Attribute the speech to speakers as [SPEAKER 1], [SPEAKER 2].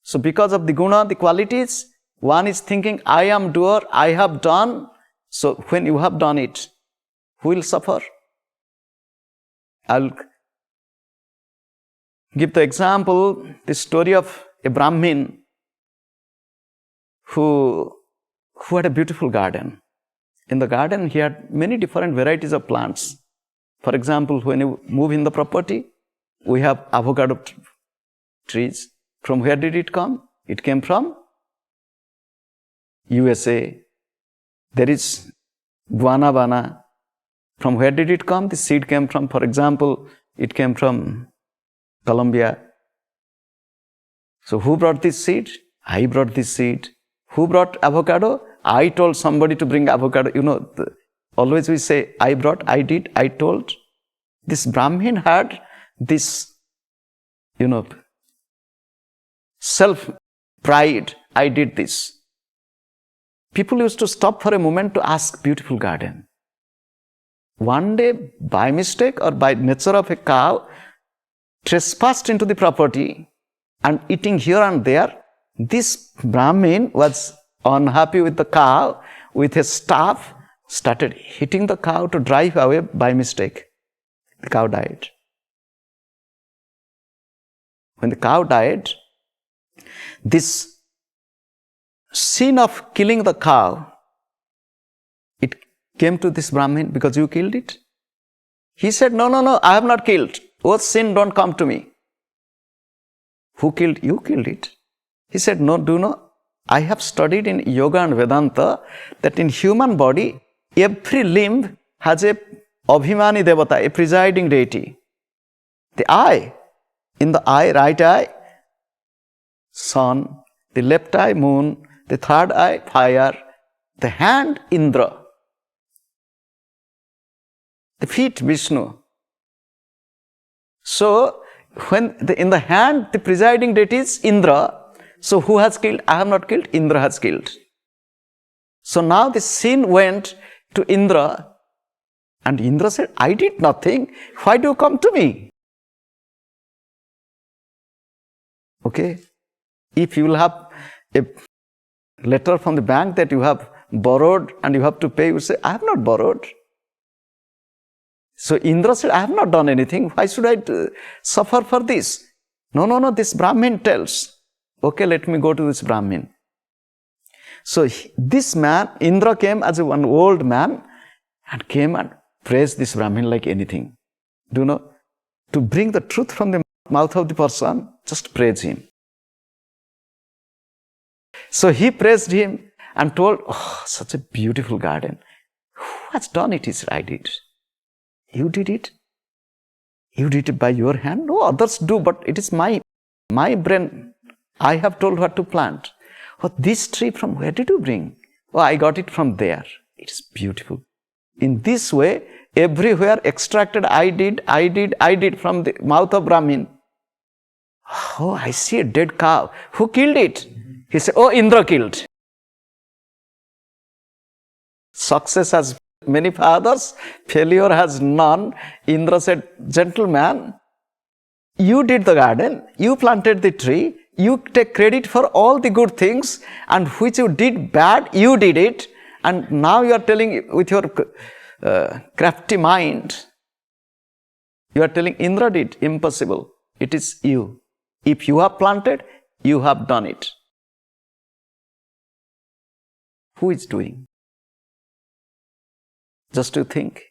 [SPEAKER 1] So because of the guna, the qualities, one is thinking, I am doer, I have done. So when you have done it, who will suffer? I'll give the example, the story of a Brahmin who had a beautiful garden. In the garden, he had many different varieties of plants. For example, when you move in the property, we have avocado trees. From where did it come? It came from USA. There is guanabana. From where did it come? The seed came from, for example, it came from Colombia. So who brought this seed? I brought this seed. Who brought avocado? I told somebody to bring avocado. Always we say, I brought, I did, I told. This Brahmin had this, self-pride. I did this. People used to stop for a moment to ask, beautiful garden. One day, by mistake or by nature of a cow, trespassed into the property and eating here and there. This Brahmin was unhappy with the cow, with a staff, started hitting the cow to drive away by mistake. The cow died. When the cow died, this sin of killing the cow, it came to this Brahmin, because you killed it. He said, no, I have not killed. Oh, sin, don't come to me. Who killed? You killed it. He said, no, do not. I have studied in Yoga and Vedanta that in human body, every limb has a Abhimani Devata, a presiding deity. The eye, in the eye, right eye, sun, the left eye, moon, the third eye, fire, the hand, Indra, the feet, Vishnu. So, when in the hand, the presiding deity is Indra. So, who has killed? I have not killed, Indra has killed. So, now the sin went to Indra, and Indra said, I did nothing. Why do you come to me? Okay. If you will have a letter from the bank that you have borrowed and you have to pay, you say, I have not borrowed. So Indra said, I have not done anything. Why should I suffer for this? No, this Brahmin tells. Okay, let me go to this Brahmin. So this man, Indra, came as one old man and came and praised this Brahmin like anything. To bring the truth from the mouth of the person, just praise him. So he praised him and told, oh, such a beautiful garden. Who has done it? He said, I did. You did it? You did it by your hand? No, others do, but it is my brain. I have told what to plant. Oh, this tree, from where did you bring? Oh, I got it from there. It is beautiful. In this way, everywhere extracted, I did from the mouth of Brahmin. Oh, I see a dead cow. Who killed it? He said, oh, Indra killed. Success has many fathers, failure has none. Indra said, gentleman, you did the garden, you planted the tree, you take credit for all the good things, and which you did bad, you did it, and now you are telling with your crafty mind, you are telling Indra did. Impossible. It is you. If you have planted, you have done it. Who is doing? Just to think,